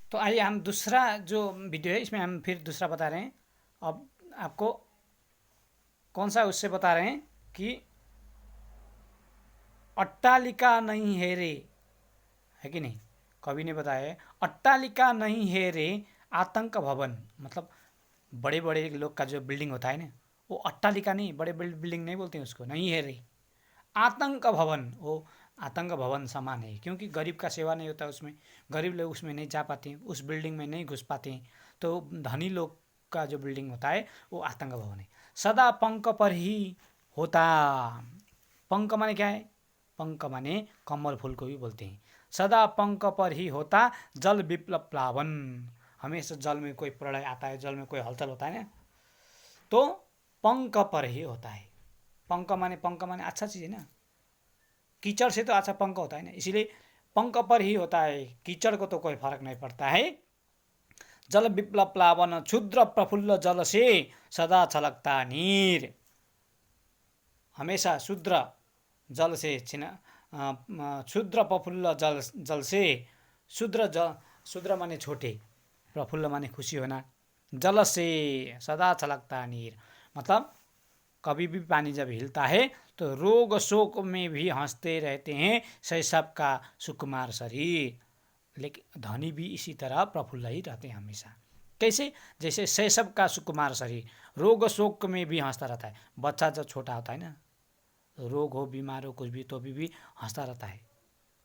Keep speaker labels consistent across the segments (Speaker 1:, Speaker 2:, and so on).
Speaker 1: तो आइए हम दूसरा जो वीडियो है इसमें हम फिर दूसरा बता रहे हैं। अब आपको कौन सा उससे बता रहे हैं कि अट्टालिका नहीं है रे, है कि नहीं। कवि ने बताया है अट्टालिका नहीं है रे आतंक भवन, मतलब बड़े बड़े लोग का जो बिल्डिंग होता है ना, वो अट्टालिका नहीं, बड़े बिल्डिंग नहीं बोलते हैं उसको, नहीं है रे आतंक भवन, वो आतंक भवन समान है, क्योंकि गरीब का सेवा नहीं होता उसमें, गरीब लोग उसमें नहीं जा पाते हैं, उस बिल्डिंग में नहीं घुस पाते हैं। तो धनी लोग का जो बिल्डिंग होता है वो आतंक भवन है। सदा पंख पर ही होता, पंख माने क्या है, पंख माने कमल फूल को भी बोलते हैं। सदा पंख पर ही होता जल विप्लव प्लावन, हमेशा जल में कोई प्रलय आता है, जल में कोई हलचल होता है ना, तो पंख पर ही होता है। पंख माने अच्छा चीज़ है ना, कीचड़ से तो अच्छा पंख होता है ना, इसीलिए पंख पर ही होता है, कीचड़ को तो कोई फर्क नहीं पड़ता है। जल विप्लव प्लावन क्षुद्र प्रफुल्ल जल से सदा छलकता नीर, हमेशा शुद्र जल से क्षुद्र प्रफुल्ल जल से, शुद्र माने छोटे, प्रफुल्ल माने खुशी होना, जल से सदा छलकता नीर, मतलब कभी भी पानी जब हिलता है तो रोग शोक में भी हंसते रहते हैं शैशव का सुकुमार शरीर। लेकिन धनी भी इसी तरह प्रफुल्ल ही रहते हैं हमेशा। कैसे, जैसे शैशव का सुकुमार शरीर रोग शोक में भी हंसता रहता है। बच्चा जब छोटा होता है ना, रोग हो बीमार हो कुछ भी तो भी हंसता रहता है,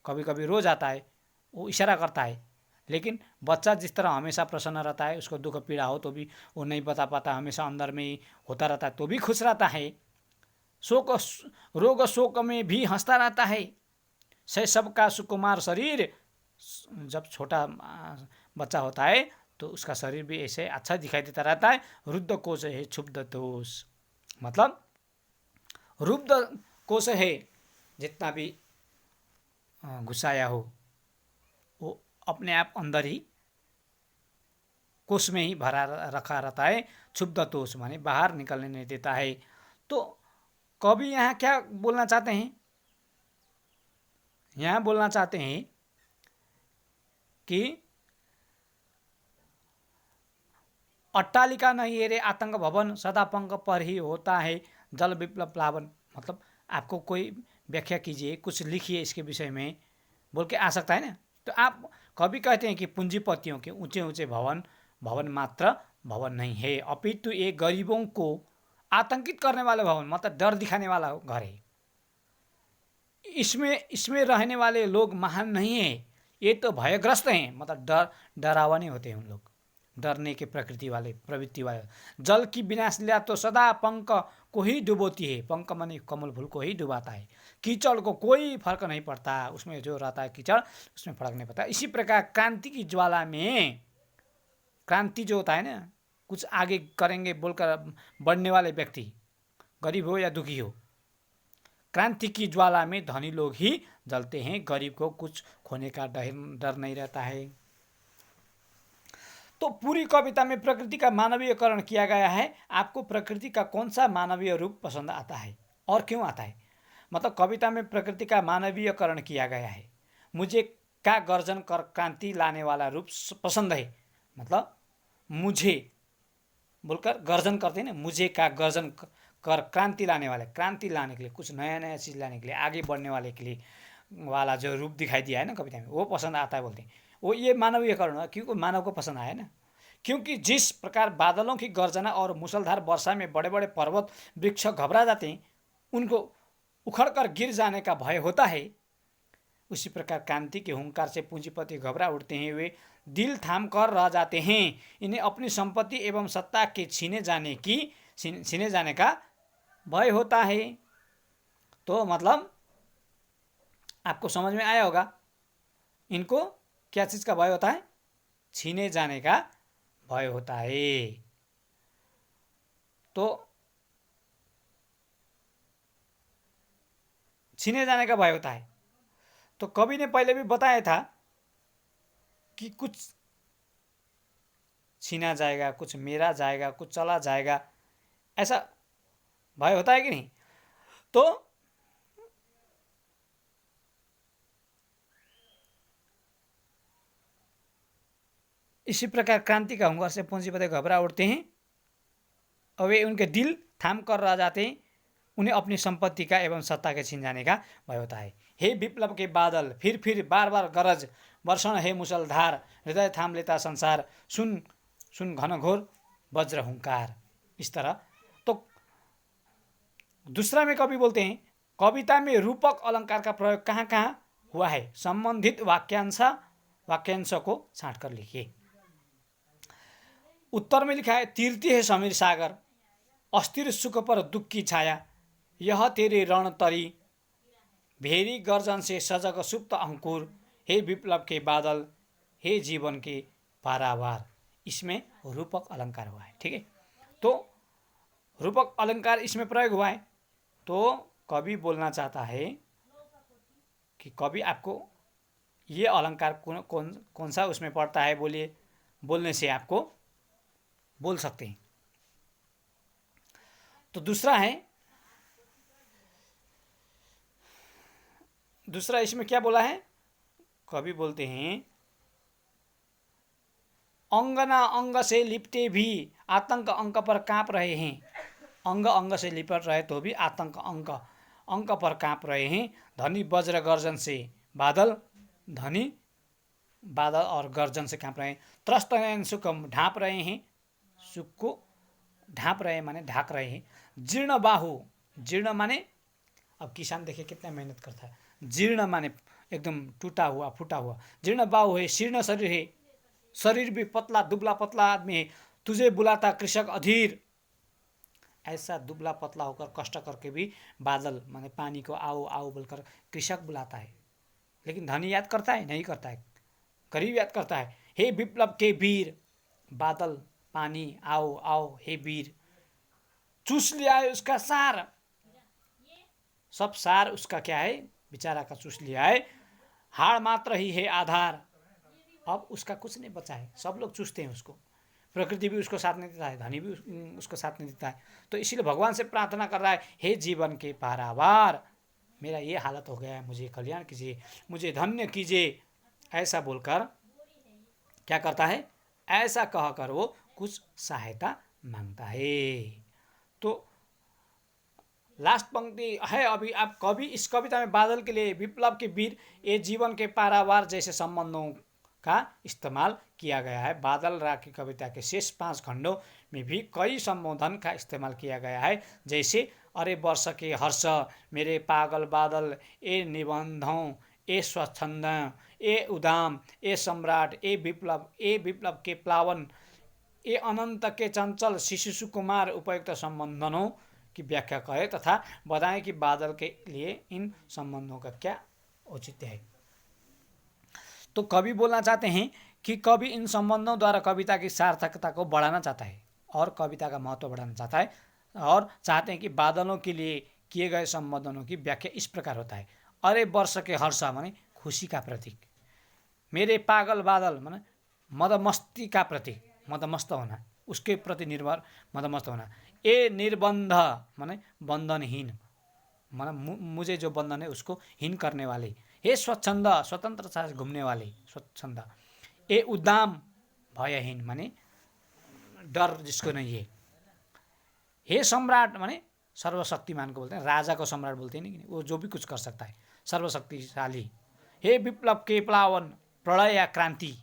Speaker 1: कभी कभी रो जाता है, वो इशारा करता है, लेकिन बच्चा जिस तरह हमेशा प्रसन्न रहता है, उसको दुख पीड़ा हो तो भी वो नहीं बता पाता, हमेशा अंदर में ही होता रहता है तो भी खुश रहता है। शोक रोग शोक में भी हंसता रहता है, शैशव का सुकुमार शरीर, जब छोटा बच्चा होता है तो उसका शरीर भी ऐसे अच्छा दिखाई देता रहता है। रुद्ध कोश है क्षुब्ध दोष, मतलब रुद्ध कोश है, जितना भी घुसाया हो वो अपने आप अंदर ही कोष में ही भरा रखा रहता है। क्षुब्ध दोष माने बाहर निकलने नहीं देता है। तो कवि यहाँ क्या बोलना चाहते हैं, यहाँ बोलना चाहते हैं कि अट्टालिका नहीं है रे आतंक भवन, सदा पंख पर ही होता है जल विप्लव प्लावन, मतलब आपको कोई व्याख्या कीजिए, कुछ लिखिए इसके विषय में, बोल के आ सकता है ना। तो आप कभी कहते हैं कि पूंजीपतियों के ऊंचे ऊंचे भवन भवन मात्र भवन नहीं है, अपितु ये गरीबों को आतंकित करने वाले भवन, मतलब डर दिखाने वाला घर है। इसमें इसमें रहने वाले लोग महान नहीं है, ये तो भयग्रस्त हैं, मतलब डरावने होते हैं उन लोग, डरने के प्रवृत्ति वाले। जल की विनाश लिया तो सदा पंख को ही डुबोती है, पंख माने कमल फूल को ही डुबाता है। कीचड़ को कोई फर्क नहीं पड़ता, उसमें जो रहता है कीचड़ उसमें फर्क नहीं पड़ता। इसी प्रकार क्रांति की ज्वाला में, क्रांति जो होता है ना, कुछ आगे करेंगे बोलकर बढ़ने वाले व्यक्ति, गरीब हो या दुखी हो, क्रांति की ज्वाला में धनी लोग ही जलते हैं, गरीब को कुछ खोने का डर नहीं रहता है। तो पूरी कविता में प्रकृति का मानवीयकरण किया गया है। आपको प्रकृति का कौन सा मानवीय रूप पसंद आता है और क्यों आता है, मतलब कविता में प्रकृति का मानवीयकरण किया गया है। मुझे का गर्जन कर क्रांति लाने वाला रूप पसंद है, मतलब मुझे बोलकर गर्जन करते हैं ना, मुझे का गर्जन कर क्रांति लाने वाले, क्रांति लाने के लिए, कुछ नया नया चीज़ लाने के लिए, आगे बढ़ने वाले के लिए वाला जो रूप दिखाई दिया है ना कविता में, वो पसंद आता है बोलते हैं। वो ये मानवीयकरण है, क्योंकि मानव को पसंद आया ना। क्योंकि जिस प्रकार बादलों की गर्जना और मूसलधार वर्षा में बड़े बड़े पर्वत वृक्ष घबरा जाते हैं, उनको उखड़ कर गिर जाने का भय होता है, उसी प्रकार क्रांति के हुंकार से पूंजीपति घबरा उठते हैं, वे दिल थाम कर रह जाते हैं। इन्हें अपनी संपत्ति एवं सत्ता के छीने जाने का भय होता है। तो मतलब आपको समझ में आया होगा, इनको क्या चीज़ का भय होता है, छीने जाने का भय होता है। तो छीने जाने का भय होता है। तो कवि ने पहले भी बताया था कि कुछ छीना जाएगा, कुछ मेरा जाएगा, कुछ चला जाएगा, ऐसा भय होता है कि नहीं। तो इसी प्रकार क्रांति का हुंकार से पूंजीपति घबरा उठते हैं और वे उनके दिल थाम कर रह जाते हैं। उन्हें अपनी संपत्ति का एवं सत्ता के छीन जाने का भय होता है। हे विप्लव के बादल, फिर बार बार गरज वर्षण है मुसलधार, हृदय थाम लेता संसार, सुन सुन घनघोर वज्र हुंकार। इस तरह। तो दूसरा में कवि बोलते हैं, कविता में रूपक अलंकार का प्रयोग कहाँ कहाँ हुआ है, संबंधित वाक्यांश को छांट कर लिखिए। उत्तर में लिखा है, तीरती है समीर सागर, अस्थिर सुख पर दुख की छाया, यह तेरे रण तरी, भेरी गर्जन से सजग सुप्त अंकुर, हे विप्लव के बादल, हे जीवन के पारावार। इसमें रूपक अलंकार हुआ है। ठीक है, तो रूपक अलंकार इसमें प्रयोग हुआ है। तो कवि बोलना चाहता है कि कवि आपको ये अलंकार कौन सा उसमें पड़ता है, बोलिए, बोलने से आपको बोल सकते हैं। तो दूसरा इसमें क्या बोला है, कवि बोलते हैं, अंगना अंग से लिपटे भी आतंक अंक पर कांप रहे हैं। अंग अंग से लिपट रहे तो भी आतंक अंक पर कांप रहे हैं। धनी वज्र गर्जन से बादल, धनी बादल और गर्जन से कांप रहे हैं। त्रस्त नयन सुख ढांप रहे हैं, सुख को ढांप रहे माने ढाक रहे हैं। जीर्ण बाहु, जीर्ण माने अब किसान देखिए कितना मेहनत करता है, जीर्ण माने एकदम टूटा हुआ फूटा हुआ। जीर्ण बाहु है, शीर्ण शरीर है, शरीर भी पतला दुबला पतला आदमी है। तुझे बुलाता कृषक अधीर, ऐसा दुबला पतला होकर कष्ट करके भी बादल माने पानी को आओ आओ बोलकर कृषक बुलाता है। लेकिन धनी याद करता है? नहीं करता है, गरीब याद करता है। हे विप्लव के वीर, बादल पानी आओ आओ हे वीर, चूस लिया है उसका सार, सब सार उसका क्या है, बेचारा का चूस लिया है। हाड़ मात्र ही है आधार, अब उसका कुछ नहीं बचा है, सब लोग चूसते हैं उसको। प्रकृति भी उसको साथ नहीं देता है, धनी भी उसको साथ नहीं देता है। तो इसीलिए भगवान से प्रार्थना कर रहा है, हे जीवन के पारावार, मेरा ये हालत हो गया है, मुझे कल्याण कीजिए, मुझे धन्य कीजिए। ऐसा बोलकर क्या करता है, ऐसा कहकर वो कुछ सहायता मांगता है। तो लास्ट पंक्ति है अभी आप कवि इस कविता में बादल के लिए विप्लव के वीर, ये जीवन के पारावार जैसे संबंधों का इस्तेमाल किया गया है। बादल राग की कविता के शेष 5 खंडों में भी कई संबोधन का इस्तेमाल किया गया है, जैसे अरे वर्ष के हर्ष, मेरे पागल बादल, ए निबंधों, ए स्वच्छंद, ए उदाम, ए सम्राट, ए विप्लव के प्लावन, ए अनंत के चंचल शिशु सुकुमार उपयुक्त संबंधनों की व्याख्या करें तथा बताएं कि बादल के लिए इन संबंधों का क्या औचित्य है। तो कवि बोलना चाहते हैं कि कवि इन संबंधों द्वारा कविता की सार्थकता को बढ़ाना चाहता है और कविता का महत्व बढ़ाना चाहता है, और चाहते हैं कि बादलों के लिए किए गए संबोधनों की व्याख्या इस प्रकार होता है। अरे वर्ष के हर्ष माने खुशी का प्रतीक, मेरे पागल बादल माने मदमस्ती का प्रतीक, मदमस्त होना, उसके प्रति निर्भर मदमस्त होना। ए निर्बंध माने बंधनहीन, माने मुझे जो बंधन है उसको हीन करने वाले। हे स्वच्छंद, स्वतंत्रता से घूमने वाले स्वच्छंद। ए उदाम, भयहीन माने डर जिसको नहीं है। हे सम्राट माने सर्वशक्तिमान को बोलते हैं, राजा को सम्राट बोलते हैं नहीं, वो जो भी कुछ कर सकता है, सर्वशक्तिशाली। हे विप्लव के प्लावन, प्रलय या क्रांति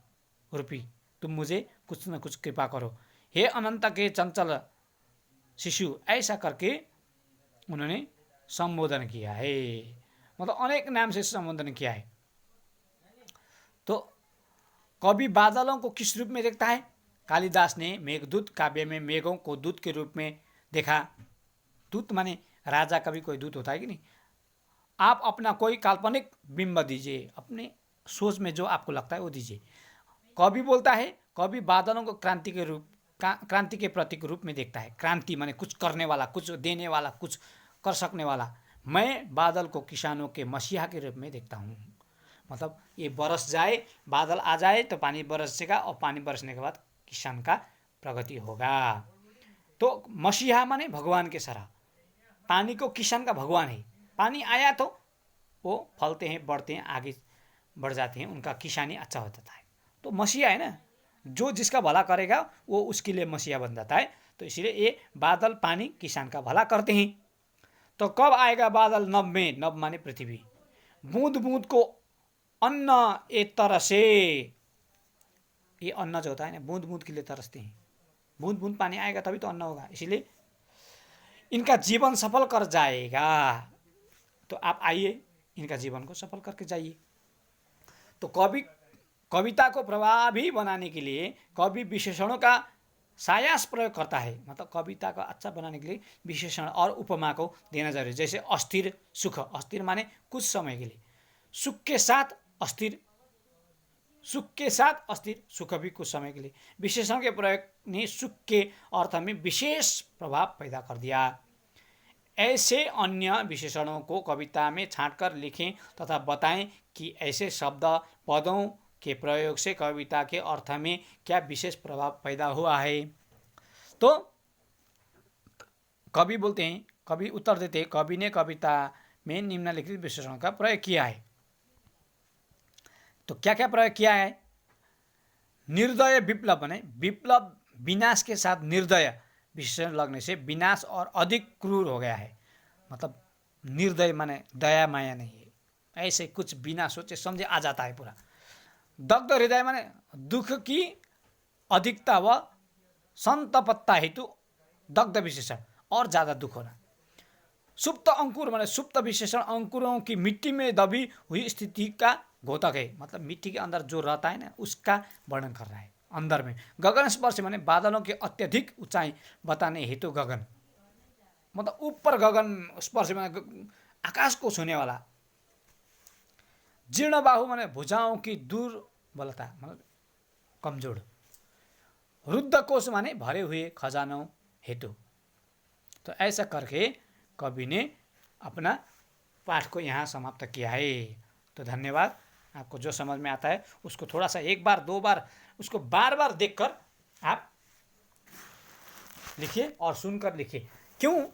Speaker 1: रूपी, तुम मुझे कुछ न कुछ कृपा करो। हे अनंत के चंचल शिशु, ऐसा करके उन्होंने संबोधन किया है, मतलब अनेक नाम से संबोधन किया है। तो कवि बादलों को किस रूप में देखता है? कालिदास ने मेघदूत काव्य में मेघों को दूत के रूप में देखा। दूत माने राजा का भी कोई दूत होता है कि नहीं। आप अपना कोई काल्पनिक बिंब दीजिए, अपने सोच में जो आपको लगता है वो दीजिए। कवि बोलता है, कवि बादलों को क्रांति के प्रतीक रूप में देखता है। क्रांति माने कुछ करने वाला, कुछ देने वाला, कुछ कर सकने वाला। मैं बादल को किसानों के मसीहा के रूप में देखता हूँ, मतलब ये बरस जाए, बादल आ जाए तो पानी बरसेगा और पानी बरसने के बाद किसान का प्रगति होगा। तो मसीहा माने भगवान के सरा, पानी को किसान का भगवान है। पानी आया तो वो फलते हैं, बढ़ते हैं, आगे बढ़ जाते हैं, उनका किसानी अच्छा होता है। तो मसीहा है ना, जो जिसका भला करेगा वो उसके लिए मसीहा बन जाता है। तो इसलिए ये बादल पानी किसान का भला करते हैं। तो कब आएगा बादल? नभ में, नभ माने पृथ्वी। बूंद बूंद को अन्न एक तरह से, ये अन्न जो होता है ना, बूंद बूंद के लिए तरसते हैं। बूंद बूंद पानी आएगा तभी तो अन्न होगा। इसीलिए इनका जीवन सफल कर जाएगा। तो आप आइए, इनका जीवन को सफल करके जाइए। तो कविता को प्रभावी बनाने के लिए कवि विशेषणों का सायास प्रयोग करता है। मतलब कविता को अच्छा बनाने के लिए विशेषण और उपमा को देना जरूरी है। जैसे अस्थिर सुख, अस्थिर माने कुछ समय के लिए, सुख के साथ अस्थिर, सुख के साथ अस्थिर, सुख भी कुछ समय के लिए। विशेषण के प्रयोग ने सुख के अर्थ में विशेष प्रभाव पैदा कर दिया। ऐसे अन्य विशेषणों को कविता में छांटकर लिखें तथा बताएं कि ऐसे शब्द पदों के प्रयोग से कविता के अर्थ में क्या विशेष प्रभाव पैदा हुआ है। तो कवि बोलते हैं, कवि उत्तर देते हैं, कवि ने कविता में निम्नलिखित विशेषणों का प्रयोग किया है। तो क्या क्या प्रयोग किया है? निर्दय विप्लव, बने विप्लव विनाश के साथ निर्दय विशेषण लगने से विनाश और अधिक क्रूर हो गया है। मतलब निर्दय माने दया माया नहीं है, ऐसे कुछ बिना सोचे समझे आ जाता है पूरा। दग्ध हृदय माने दुख की अधिकता व संतपत्ता हेतु दग्ध विशेषण, और ज़्यादा दुख होना। सुप्त अंकुर माने सुप्त विशेषण अंकुरों की मिट्टी में दबी हुई स्थिति का घोतक है। मतलब मिट्टी के अंदर जो रहता है ना, उसका वर्णन कर रहा है अंदर में। गगन स्पर्श माने बादलों की अत्यधिक ऊंचाई बताने हेतु गगन, मतलब ऊपर गगन स्पर्श माने आकाश को छूने वाला। जीर्ण बाहु माने भुजाओं की दुर्बलता, मतलब कमजोर। रुद्ध कोश माने भरे हुए खजानों हेतु। तो ऐसा करके कवि ने अपना पाठ को यहाँ समाप्त किया है। तो धन्यवाद। आपको जो समझ में आता है उसको थोड़ा सा एक बार दो बार उसको बार बार देखकर आप लिखिए और सुनकर लिखिए। क्यों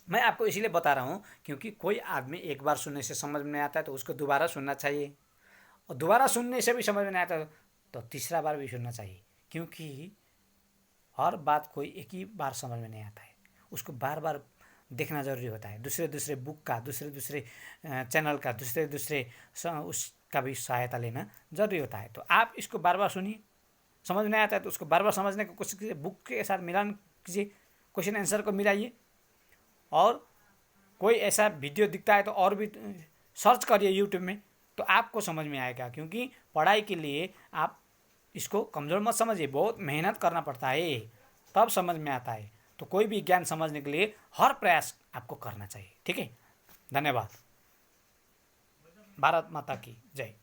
Speaker 1: मैं आपको इसीलिए बता रहा हूँ, क्योंकि कोई आदमी एक बार सुनने से समझ में नहीं आता है तो उसको दोबारा सुनना चाहिए, और दोबारा सुनने से भी समझ में नहीं आता तो तीसरा बार भी सुनना चाहिए। क्योंकि हर बात कोई एक ही बार समझ में नहीं आता है, उसको बार बार देखना जरूरी होता है। दूसरे दूसरे बुक का, दूसरे दूसरे चैनल का, दूसरे दूसरे उसका भी सहायता लेना जरूरी होता है। तो आप इसको बार बार सुनिए, समझ नहीं आता है तो उसको बार बार समझने की कोशिश कीजिए, बुक के साथ मिलान कीजिए, क्वेश्चन आंसर को मिलाइए। और कोई ऐसा वीडियो दिखता है तो और भी सर्च करिए यूट्यूब में, तो आपको समझ में आएगा। क्योंकि पढ़ाई के लिए आप इसको कमज़ोर मत समझिए, बहुत मेहनत करना पड़ता है तब समझ में आता है। तो कोई भी ज्ञान समझने के लिए हर प्रयास आपको करना चाहिए। ठीक है, धन्यवाद। भारत माता की जय।